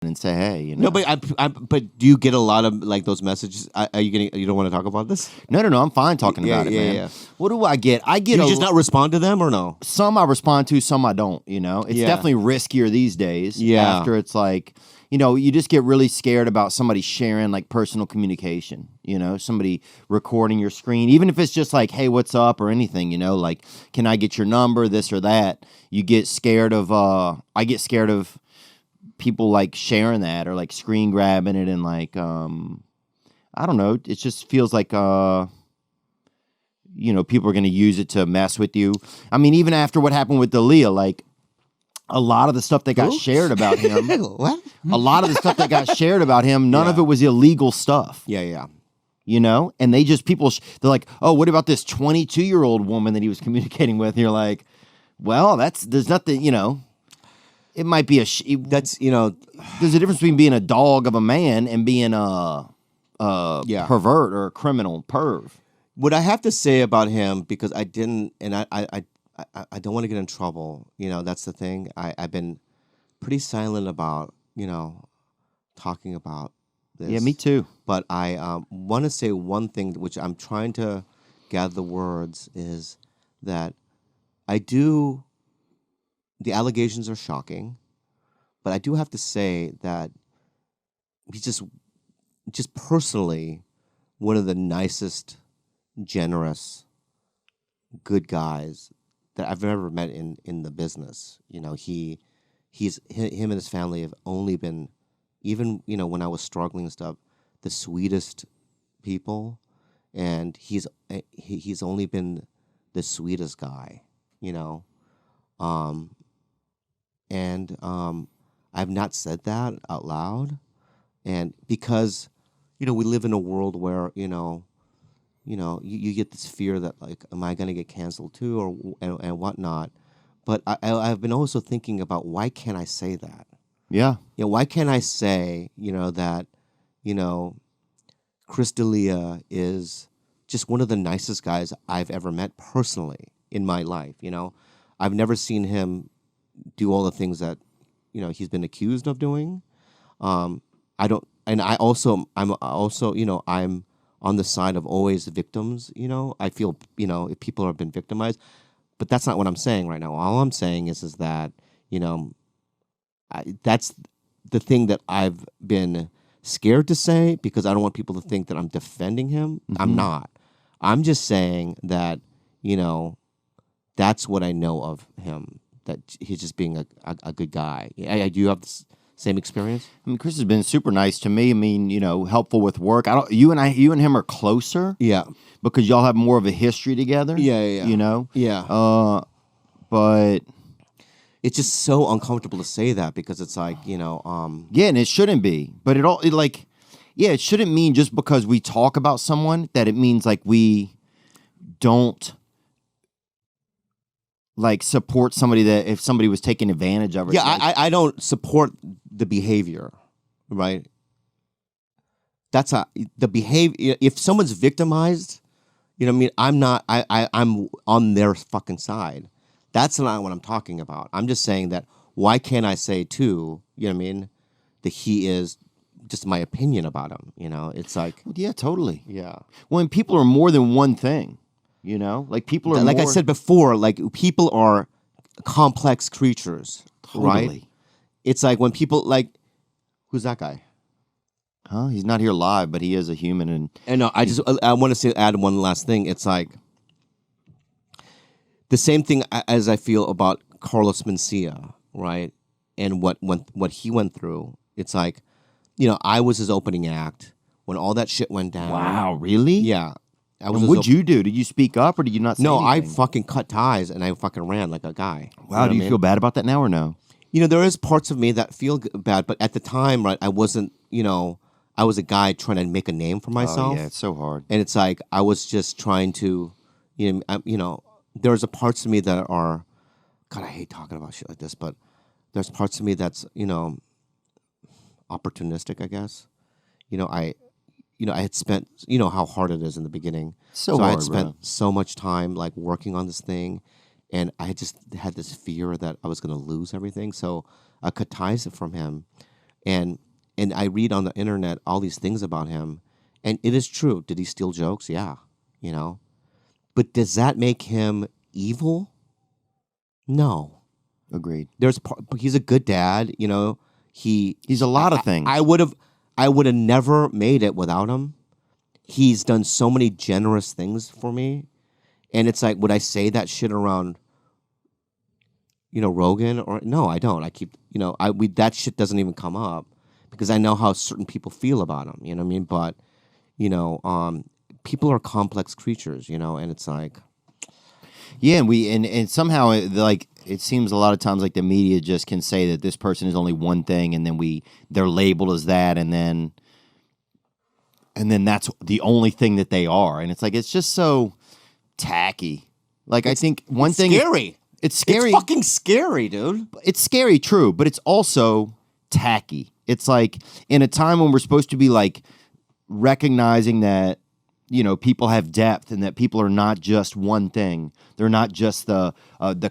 and say, hey, you know. No, but do you get a lot of like those messages? Are you getting? You don't want to talk about this? No, I'm fine talking about it, man. Yeah. What do I get? I get Do you just not respond to them or no? some I respond to, some I don't, you know. It's definitely riskier these days. Yeah. After it's like, you know, you just get really scared about somebody sharing like personal communication, you know, somebody recording your screen, even if it's just like, hey, what's up or anything, you know, like, can I get your number, this or that? You get scared of, I get scared of people like sharing that or like screen grabbing it and like, I don't know. It just feels like, you know, people are going to use it to mess with you. I mean, even after what happened with Dalia, like a lot of the stuff that got shared about him, What? a lot of the stuff that got shared about him, none of it was illegal stuff. Yeah. You know, and they just they're like, oh, what about this 22-year-old woman that he was communicating with? And you're like, well, there's nothing, you know. It might be That's, you know, there's a difference between being a dog of a man and being a pervert or a criminal perv. what I have to say about him, because I didn't, and I don't want to get in trouble. You know, that's the thing. I've been pretty silent about, you know, talking about this. Yeah, me too. But I want to say one thing, which I'm trying to gather the words, is that the allegations are shocking, but I do have to say that he's just personally one of the nicest, generous, good guys that I've ever met in the business. You know, him and his family have only been, even, you know, when I was struggling and stuff, the sweetest people, and he's only been the sweetest guy, you know. And I've not said that out loud, and because, you know, we live in a world where, you get this fear that, like, am I going to get canceled too, and whatnot. But I've been also thinking about, why can't I say that? Yeah. You know, why can't I say, you know, that, you know, Chris D'Elia is just one of the nicest guys I've ever met personally in my life. You know, I've never seen him do all the things that, you know, he's been accused of doing. I'm also, you know, I'm on the side of always the victims. You know, I feel, you know, if people have been victimized, but that's not what I'm saying right now. All I'm saying is that, you know, that's the thing that I've been scared to say, because I don't want people to think that I'm defending him. Mm-hmm. I'm not. I'm just saying that, you know, that's what I know of him, that he's just being a good guy. Do you have the same experience? I mean, Chris has been super nice to me. I mean, you know, helpful with work. You and him are closer. Yeah. Because y'all have more of a history together. Yeah. You know? Yeah. But it's just so uncomfortable to say that, because it's like, you know, yeah, and it shouldn't be. But it shouldn't mean just because we talk about someone that it means like we don't like support somebody, that if somebody was taking advantage of it. Yeah, like, I don't support the behavior, right? That's the behavior. If someone's victimized, you know what I mean? I'm on their fucking side. That's not what I'm talking about. I'm just saying that, why can't I say too, you know what I mean, that he is, just my opinion about him, you know? It's like, yeah, totally. yeah. Well, and people are more than one thing, you know? Like people are like more... I said before, like people are complex creatures, totally. Right? It's like when people, like, who's that guy? Huh? He's not here live, but he is a human. And no, I want to add one last thing. It's like the same thing as I feel about Carlos Mencia, right? And what he went through. It's like, you know, I was his opening act when all that shit went down. Wow, really? Yeah. What'd you do? Did you speak up or did you not say anything? I fucking cut ties and I fucking ran like a guy. Wow, do you feel bad about that now or no? You know, there is parts of me that feel bad, but at the time, right, I wasn't, you know, I was a guy trying to make a name for myself. Oh, yeah, it's so hard. And it's like, I was just trying to, you know, there's a parts of me that are, God, I hate talking about shit like this, but there's parts of me that's, you know, opportunistic, I guess. You know, I had spent, you know how hard it is in the beginning. So hard, I had spent bro. so much time like working on this thing, and I just had this fear that I was going to lose everything. So I cut ties from him. and I read on the internet all these things about him, and it is true. Did he steal jokes? Yeah, you know. But does that make him evil? No. Agreed. He's a good dad, you know. He's a lot of things. I would have never made it without him. He's done so many generous things for me, and it's like, would I say that shit around, Rogan? Or no, I don't. I keep, that shit doesn't even come up because I know how certain people feel about him. You know what I mean? But people are complex creatures, and it's like, yeah, and somehow it seems a lot of times like the media just can say that this person is only one thing, and then they're labeled as that, and then that's the only thing that they are, and it's just so tacky. Like, I think one thing scary. It's scary. It's fucking scary, dude. It's scary, true, but it's also tacky. It's like in a time when we're supposed to be like recognizing that people have depth and that people are not just one thing. They're not just the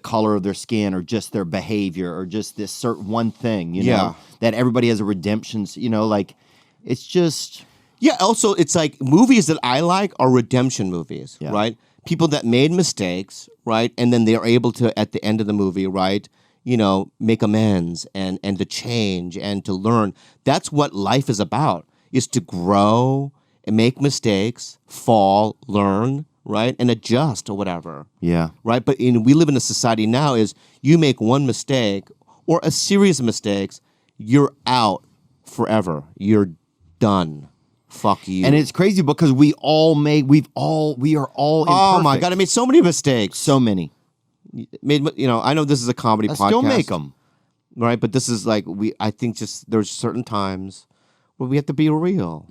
color of their skin or just their behavior or just this certain one thing. Yeah. That everybody has a redemption. Like it's just. Yeah. Also, it's like movies that I like are redemption movies, Yeah. right? People that made mistakes, right, and then they are able to at the end of the movie, right, make amends and to change and to learn. That's what life is about: is to grow and make mistakes, fall, learn, right, and adjust or whatever. Yeah. Right? But we live in a society now is you make one mistake or a series of mistakes, you're out forever. You're done. Fuck you. And it's crazy because we are all imperfect. Oh my God, I made so many mistakes. So many. I know this is a comedy I podcast. still make them. Right? But this is like I think just there's certain times where we have to be real.